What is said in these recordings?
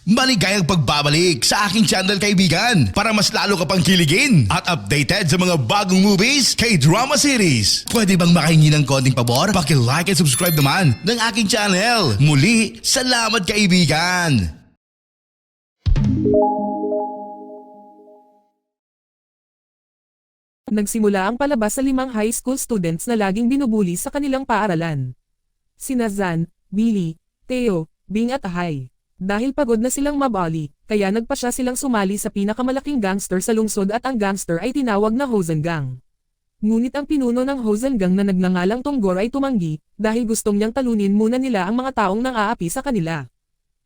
Maligayang pagbabalik sa aking channel kaibigan para mas lalo ka pang kiligin at updated sa mga bagong movies, K-drama series. Pwede bang makahingi ng konting pabor? Paki-like and subscribe naman ng aking channel. Muli, salamat kaibigan! Nagsimula ang palabas sa 5 high school students na laging binubuli sa kanilang paaralan. Sina Zan, Billy, Theo, Bing at Ahay. Dahil pagod na silang mabali, kaya nagpasya silang sumali sa pinakamalaking gangster sa lungsod at ang gangster ay tinawag na Hosen Gang. Ngunit ang pinuno ng Hosen Gang na nagngangalang Tonggor ay tumanggi, dahil gustong niyang talunin muna nila ang mga taong nang-aapi sa kanila.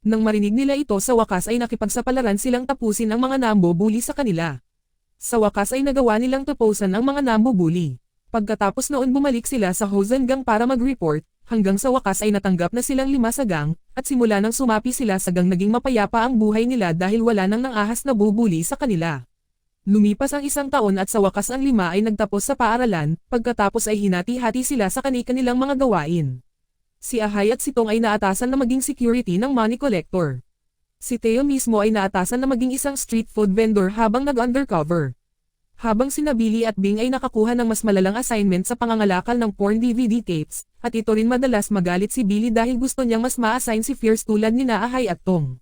Nang marinig nila ito sa wakas ay nakipagsapalaran silang tapusin ang mga nambubuli sa kanila. Sa wakas ay nagawa nilang tapusan ang mga nambubuli. Pagkatapos noon bumalik sila sa Hosen Gang para mag-report, hanggang sa wakas ay natanggap na silang 5 sa gang, at simula nang sumapi sila sa gang naging mapayapa ang buhay nila dahil wala nang nang-ahas na bubuli sa kanila. Lumipas ang 1 taon at sa wakas ang 5 ay nagtapos sa paaralan, pagkatapos ay hinati-hati sila sa kani-kanilang mga gawain. Si Ahay at si Tong ay naatasan na maging security ng money collector. Si Theo mismo ay naatasan na maging isang street food vendor habang nag-undercover. Habang sina Billy at Bing ay nakakuha ng mas malalang assignment sa pangangalakal ng porn DVD tapes, at ito rin madalas magalit si Billy dahil gusto niyang mas ma-assign si Fierce tulad ni Ahay at Tong.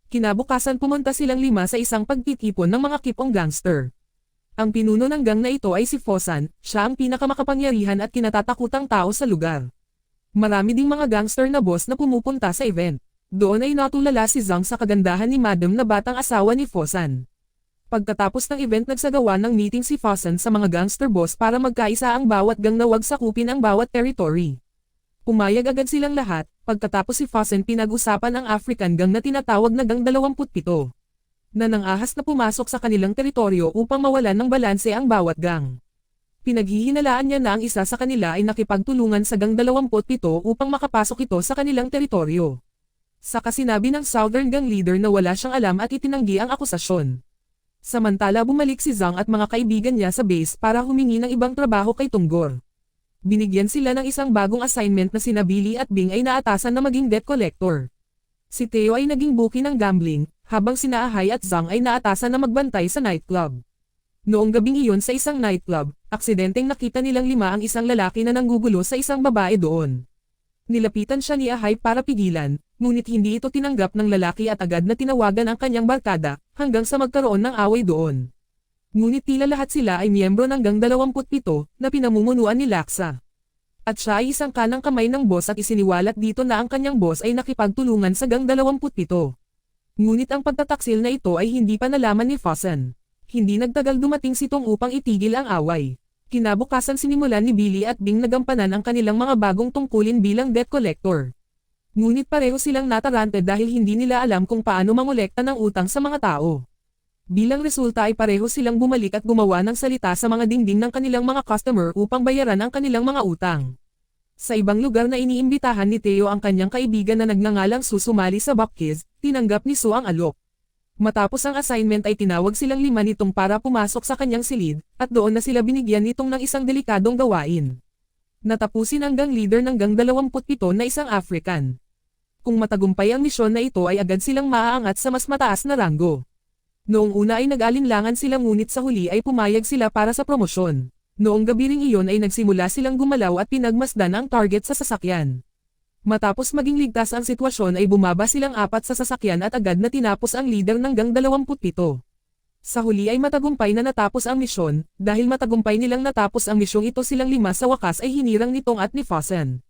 Kinabukasan pumunta silang 5 sa isang pagtitipon ng mga kipong gangster. Ang pinuno ng gang na ito ay si Fosan, siya ang pinakamakapangyarihan at kinatatakutang tao sa lugar. Marami ding mga gangster na boss na pumupunta sa event. Doon ay natulala si Zhang sa kagandahan ni Madam na batang asawa ni Fosan. Pagkatapos ng event nagsagawa ng meeting si Fosan sa mga gangster boss para magkaisa ang bawat gang na wag sakupin ang bawat territory. Pumayag agad silang lahat, pagkatapos si Fosan pinag-usapan ang African gang na tinatawag na Gang 27. Na nang-ahas na pumasok sa kanilang teritoryo upang mawalan ng balanse ang bawat gang. Pinaghihinalaan niya na ang isa sa kanila ay nakipagtulungan sa Gang 27 upang makapasok ito sa kanilang teritoryo. Saka sinabi ng Southern Gang leader na wala siyang alam at itinanggi ang akusasyon. Samantala bumalik si Zhang at mga kaibigan niya sa base para humingi ng ibang trabaho kay Tonggor. Binigyan sila ng isang bagong assignment na sina Billy at Bing ay naatasan na maging debt collector. Si Theo ay naging bookie ng gambling, habang sina Ahay at Zhang ay naatasan na magbantay sa nightclub. Noong gabing iyon sa isang nightclub, aksidenteng nakita nilang 5 ang isang lalaki na nanggugulo sa isang babae doon. Nilapitan siya ni Ahay para pigilan, ngunit hindi ito tinanggap ng lalaki at agad na tinawagan ang kanyang barkada, hanggang sa magkaroon ng away doon. Ngunit tila lahat sila ay miyembro ng Gang 27 na pinamumunuan ni Laksa. At siya ay isang kanang kamay ng boss at isiniwalat dito na ang kanyang boss ay nakipagtulungan sa Gang 27. Ngunit ang pagtataksil na ito ay hindi pa nalaman ni Fosan. Hindi nagtagal dumating si Tong upang itigil ang away. Kinabukasan sinimulan ni Billy at Bing na gampanan ang kanilang mga bagong tungkulin bilang debt collector. Ngunit pareho silang natarante dahil hindi nila alam kung paano mangolekta ng utang sa mga tao. Bilang resulta ay pareho silang bumalik at gumawa ng salita sa mga dingding ng kanilang mga customer upang bayaran ang kanilang mga utang. Sa ibang lugar na iniimbitahan ni Theo ang kanyang kaibigan na nagngangalang susumali sa Bapkids, tinanggap ni Su ang alok. Matapos ang assignment ay tinawag silang 5 nitong para pumasok sa kanyang silid, at doon na sila binigyan nitong ng isang delikadong gawain. Natapusin ang gang leader ng Gang 27 na isang African. Kung matagumpay ang misyon na ito ay agad silang maaangat sa mas mataas na ranggo. Noong una ay nag-alinlangan sila ngunit sa huli ay pumayag sila para sa promosyon. Noong gabi ring iyon ay nagsimula silang gumalaw at pinagmasdan ang target sa sasakyan. Matapos maging ligtas ang sitwasyon ay bumaba silang 4 sa sasakyan at agad na tinapos ang leader ng Gang 27. Sa huli ay matagumpay na natapos ang misyon, dahil matagumpay nilang natapos ang misyong ito silang 5 sa wakas ay hinirang ni Tong at ni Fosan.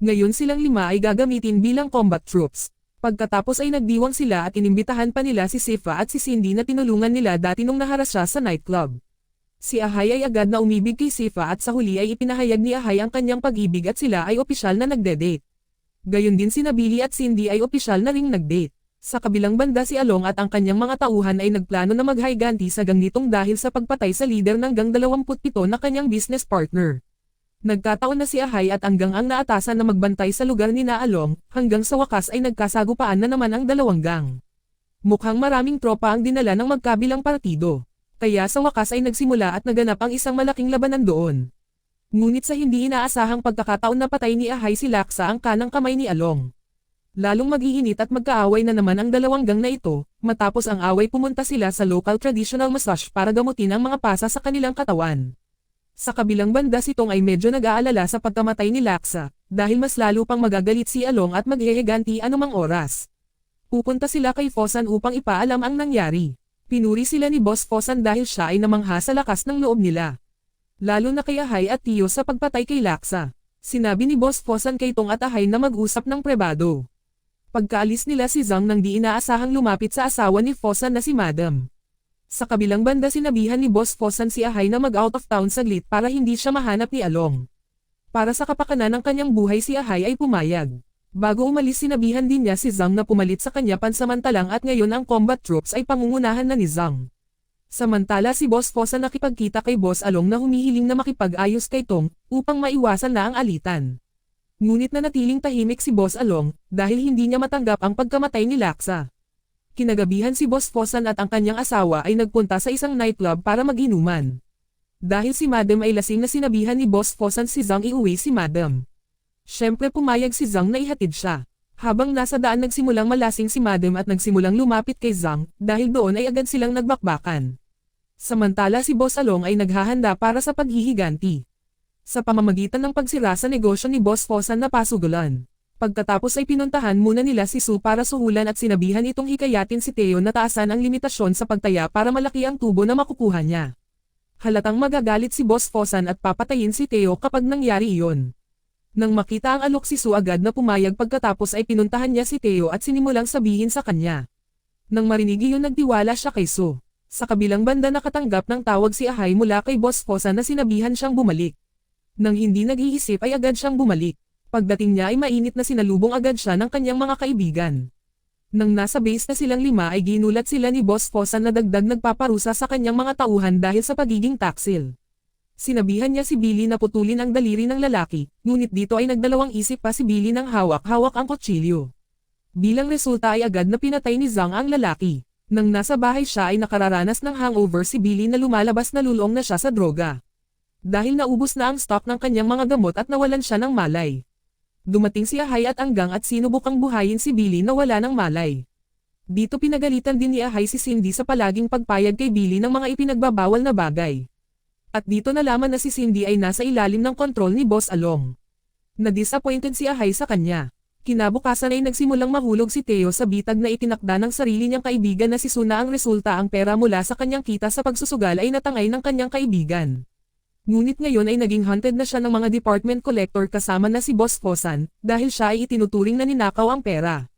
Ngayon silang 5 ay gagamitin bilang combat troops. Pagkatapos ay nagdiwang sila at inimbitahan pa nila si Sifa at si Cindy na tinulungan nila dati nung naharas siya sa nightclub. Si Ahay ay agad na umibig kay Sifa at sa huli ay ipinahayag ni Ahay ang kanyang pag-ibig at sila ay opisyal na nagde-date. Gayon din sina Billy at Cindy ay opisyal na ring nag-date. Sa kabilang banda si Along at ang kanyang mga tauhan ay nagplano na maghiganti sa gang nitong dahil sa pagpatay sa leader ng Gang 27 na kanyang business partner. Nagkataon na si Ahay at ang gang ang naatasan na magbantay sa lugar ni Along, hanggang sa wakas ay nagkasagupaan na naman ang dalawang gang. Mukhang maraming tropa ang dinala ng magkabilang partido. Kaya sa wakas ay nagsimula at naganap ang isang malaking labanan doon. Ngunit sa hindi inaasahang pagkakataon napatay ni Ahay si Laksa ang kanang kamay ni Along. Lalong mag-iinit at magkaaway na naman ang dalawang gang na ito, matapos ang away pumunta sila sa local traditional massage para gamutin ang mga pasa sa kanilang katawan. Sa kabilang banda si Tong ay medyo nag-aalala sa pagkamatay ni Laksa, dahil mas lalo pang magagalit si Along at magheheganti anumang oras. Pupunta sila kay Fosan upang ipaalam ang nangyari. Pinuri sila ni Boss Fosan dahil siya ay namangha sa lakas ng loob nila. Lalo na kay Ahay at Tio sa pagpatay kay Laksa. Sinabi ni Boss Fosan kay Tong at Ahay na mag-usap ng pribado. Pagkaalis nila si Zhang nang di inaasahang lumapit sa asawa ni Fosan na si Madam. Sa kabilang banda sinabihan ni Boss Fosan si Ahay na mag-out of town saglit para hindi siya mahanap ni Along. Para sa kapakanan ng kanyang buhay si Ahay ay pumayag. Bago umalis sinabihan din niya si Zhang na pumalit sa kanya pansamantalang at ngayon ang combat troops ay pangungunahan na ni Zhang. Samantala si Boss Fosan nakipagkita kay Boss Along na humihiling na makipag-ayos kay Tong upang maiwasan na ang alitan. Ngunit nanatiling tahimik si Boss Along dahil hindi niya matanggap ang pagkamatay ni Laksa. Kinagabihan si Boss Fosan at ang kanyang asawa ay nagpunta sa isang nightclub para mag-inuman. Dahil si Madam ay lasing na sinabihan ni Boss Fosan si Zhang iuwi si Madam. Siyempre pumayag si Zhang na ihatid siya. Habang nasa daan nagsimulang malasing si Madam at nagsimulang lumapit kay Zhang dahil doon ay agad silang nagbakbakan. Samantala si Boss Along ay naghahanda para sa paghihiganti. Sa pamamagitan ng pagsira sa negosyo ni Boss Fosan na pasugulan. Pagkatapos ay pinuntahan muna nila si Su para suhulan at sinabihan itong hikayatin si Teo na taasan ang limitasyon sa pagtaya para malaki ang tubo na makukuha niya. Halatang magagalit si Boss Fosan at papatayin si Teo kapag nangyari iyon. Nang makita ang alok si Su agad na pumayag pagkatapos ay pinuntahan niya si Teo at sinimulang sabihin sa kanya. Nang marinig iyon nagtiwala siya kay Su. Sa kabilang banda nakatanggap ng tawag si Ahay mula kay Boss Fosan na sinabihan siyang bumalik. Nang hindi nag-iisip ay agad siyang bumalik. Pagdating niya ay mainit na sinalubong agad siya ng kanyang mga kaibigan. Nang nasa base na silang lima ay ginulat sila ni Boss Fosan na dagdag nagpaparusa sa kanyang mga tauhan dahil sa pagiging taksil. Sinabihan niya si Billy na putulin ang daliri ng lalaki, ngunit dito ay nagdalawang isip pa si Billy nang hawak-hawak ang kutsilyo. Bilang resulta ay agad na pinatay ni Zhang ang lalaki. Nang nasa bahay siya ay nakararanas ng hangover si Billy na lumalabas na lulong na siya sa droga. Dahil naubos na ang stock ng kanyang mga gamot at nawalan siya ng malay. Dumating si Ahay at Anggang at sinubukang buhayin si Billy na wala ng malay. Dito pinagalitan din ni Ahay si Cindy sa palaging pagpayag kay Billy ng mga ipinagbabawal na bagay. At dito nalaman na si Cindy ay nasa ilalim ng kontrol ni Boss Along. Na-disappointed si Ahay sa kanya. Kinabukasan ay nagsimulang mahulog si Teo sa bitag na itinakda ng sarili niyang kaibigan na si Suna ang resulta ang pera mula sa kanyang kita sa pagsusugal ay natangay ng kanyang kaibigan. Ngunit ngayon ay naging hunted na siya ng mga department collector kasama na si Boss Fosan, dahil siya ay itinuturing na ninakaw ang pera.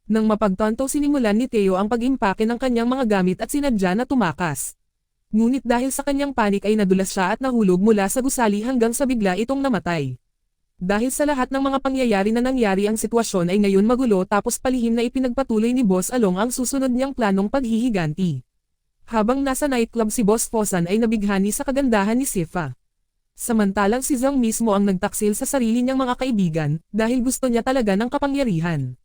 Nang mapagtanto sinimulan ni Teo ang pag-impake ng kanyang mga gamit at sinadya na tumakas. Ngunit dahil sa kanyang panik ay nadulas siya at nahulog mula sa gusali hanggang sa bigla itong namatay. Dahil sa lahat ng mga pangyayari na nangyari ang sitwasyon ay ngayon magulo tapos palihim na ipinagpatuloy ni Boss Along ang susunod niyang planong paghihiganti. Habang nasa nightclub si Boss Fosan ay nabighani sa kagandahan ni Sifa. Samantalang si Zhang mismo ang nagtaksil sa sarili niyang mga kaibigan dahil gusto niya talaga ng kapangyarihan.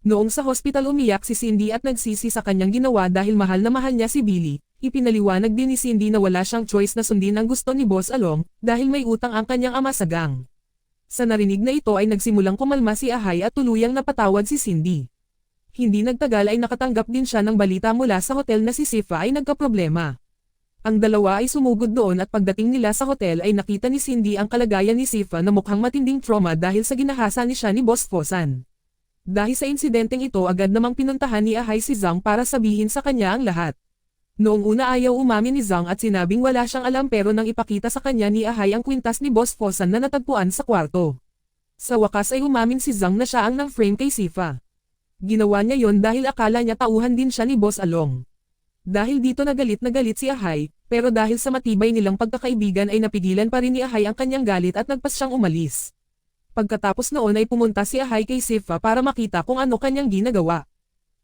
Noong sa hospital umiyak si Cindy at nagsisi sa kanyang ginawa dahil mahal na mahal niya si Billy, ipinaliwanag din ni Cindy na wala siyang choice na sundin ang gusto ni Boss Along dahil may utang ang kanyang ama sa gang. Sa narinig na ito ay nagsimulang kumalma si Ahay at tuluyang napatawad si Cindy. Hindi nagtagal ay nakatanggap din siya ng balita mula sa hotel na si Sifa ay nagkaproblema. Ang dalawa ay sumugod doon at pagdating nila sa hotel ay nakita ni Cindy ang kalagayan ni Sifa na mukhang matinding trauma dahil sa ginahasa ni siya ni Boss Fosan. Dahil sa insidenteng ito agad namang pinuntahan ni Ahay si Zhang para sabihin sa kanya ang lahat. Noong una ayaw umamin ni Zhang at sinabing wala siyang alam pero nang ipakita sa kanya ni Ahay ang kwintas ni Boss Fosan na natagpuan sa kwarto. Sa wakas ay umamin si Zhang na siya ang nang frame kay Sifa. Ginawa niya yon dahil akala niya tauhan din siya ni Boss Along. Dahil dito na galit si Ahay, pero dahil sa matibay nilang pagkakaibigan ay napigilan pa rin ni Ahay ang kanyang galit at nagpas siyang umalis. Pagkatapos noon ay pumunta si Ahay kay Sifa para makita kung ano kanyang ginagawa.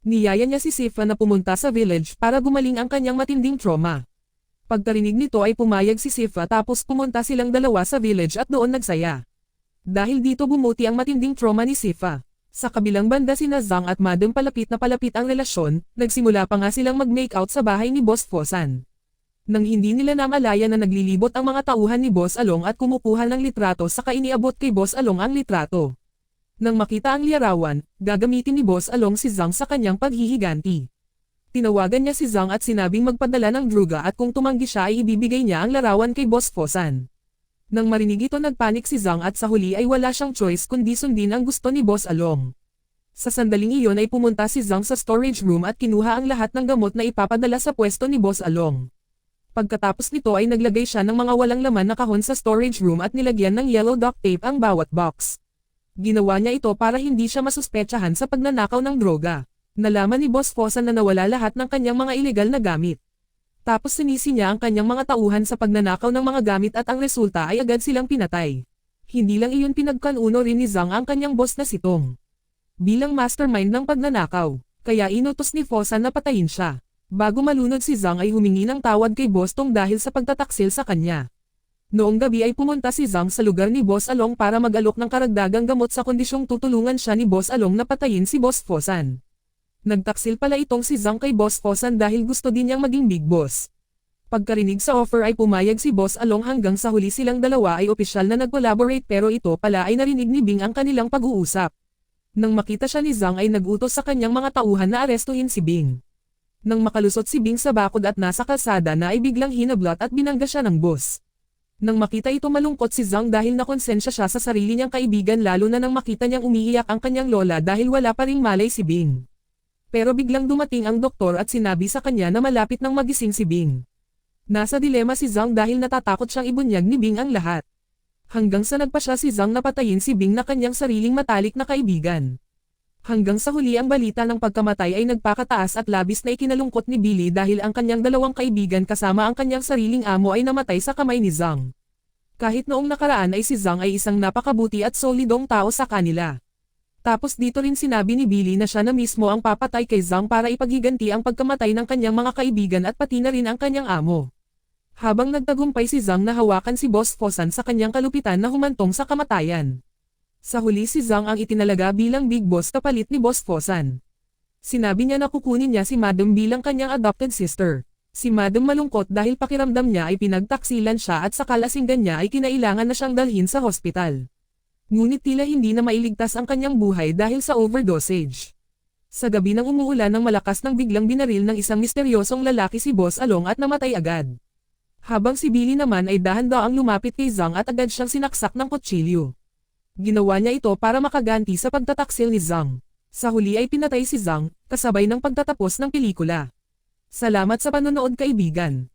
Niyaya niya si Sifa na pumunta sa village para gumaling ang kanyang matinding trauma. Pagkarinig nito ay pumayag si Sifa tapos pumunta silang dalawa sa village at doon nagsaya. Dahil dito bumuti ang matinding trauma ni Sifa. Sa kabilang banda sina Zhang at Madam palapit na palapit ang relasyon, nagsimula pa nga silang mag-make out sa bahay ni Boss Fosan. Nang hindi nila namalaya na naglilibot ang mga tauhan ni Boss Along at kumukuha ng litrato saka iniabot kay Boss Along ang litrato. Nang makita ang larawan, gagamitin ni Boss Along si Zhang sa kanyang paghihiganti. Tinawagan niya si Zhang at sinabing magpadala ng druga at kung tumanggi siya ay ibibigay niya ang larawan kay Boss Fosan. Nang marinig ito nagpanik si Zhang at sa huli ay wala siyang choice kundi sundin ang gusto ni Boss Along. Sa sandaling iyon ay pumunta si Zhang sa storage room at kinuha ang lahat ng gamot na ipapadala sa pwesto ni Boss Along. Pagkatapos nito ay naglagay siya ng mga walang laman na kahon sa storage room at nilagyan ng yellow duct tape ang bawat box. Ginawa niya ito para hindi siya masuspetsahan sa pagnanakaw ng droga. Nalaman ni Boss Fosan na nawala lahat ng kanyang mga ilegal na gamit. Tapos sinisi niya ang kanyang mga tauhan sa pagnanakaw ng mga gamit at ang resulta ay agad silang pinatay. Hindi lang iyon, pinagkanuno rin ni Zhang ang kanyang boss na si Tong bilang mastermind ng pagnanakaw, kaya inutos ni Fosan na patayin siya. Bago malunod si Zhang ay humingi ng tawad kay Boss Tong dahil sa pagtataksil sa kanya. Noong gabi ay pumunta si Zhang sa lugar ni Boss Along para mag-alok ng karagdagang gamot sa kondisyong tutulungan siya ni Boss Along na patayin si Boss Fosan. Nagtaksil pala itong si Zhang kay Boss Fosan dahil gusto din niyang maging big boss. Pagkarinig sa offer ay pumayag si Boss Along hanggang sa huli silang dalawa ay opisyal na nag-collaborate pero ito pala ay narinig ni Bing ang kanilang pag-uusap. Nang makita siya ni Zhang ay nagutos sa kanyang mga tauhan na arestuhin si Bing. Nang makalusot si Bing sa bakod at nasa kalsada na ay biglang hinablot at binangga siya ng boss. Nang makita ito malungkot si Zhang dahil nakonsensya siya sa sarili niyang kaibigan lalo na nang makita niyang umiiyak ang kanyang lola dahil wala pa ring malay si Bing. Pero biglang dumating ang doktor at sinabi sa kanya na malapit nang magising si Bing. Nasa dilema si Zhang dahil natatakot siyang ibunyag ni Bing ang lahat. Hanggang sa nagpa siya si Zhang na patayin si Bing na kanyang sariling matalik na kaibigan. Hanggang sa huli ang balita ng pagkamatay ay nagpakataas at labis na ikinalungkot ni Billy dahil ang kanyang dalawang kaibigan kasama ang kanyang sariling amo ay namatay sa kamay ni Zhang. Kahit noong nakaraan ay si Zhang ay isang napakabuti at solidong tao sa kanila. Tapos dito rin sinabi ni Billy na siya na mismo ang papatay kay Zhang para ipaghiganti ang pagkamatay ng kanyang mga kaibigan at pati na rin ang kanyang amo. Habang nagtagumpay si Zhang na hawakan si Boss Fosan sa kanyang kalupitan na humantong sa kamatayan. Sa huli si Zhang ang itinalaga bilang big boss kapalit ni Boss Fosan. Sinabi niya na kukunin niya si Madam bilang kanyang adopted sister. Si Madam malungkot dahil pakiramdam niya ay pinagtaksilan siya at sa kalasinggan niya ay kinailangan na siyang dalhin sa hospital. Ngunit tila hindi na mailigtas ang kanyang buhay dahil sa overdosage. Sa gabi nang umuulan ng malakas nang biglang binaril ng isang misteryosong lalaki si Boss Along at namatay agad. Habang si Billy naman ay dahan-daang lumapit kay Zhang at agad siyang sinaksak ng kutsilyo. Ginawa niya ito para makaganti sa pagtataksil ni Zhang. Sa huli ay pinatay si Zhang, kasabay ng pagtatapos ng pelikula. Salamat sa panonood kaibigan.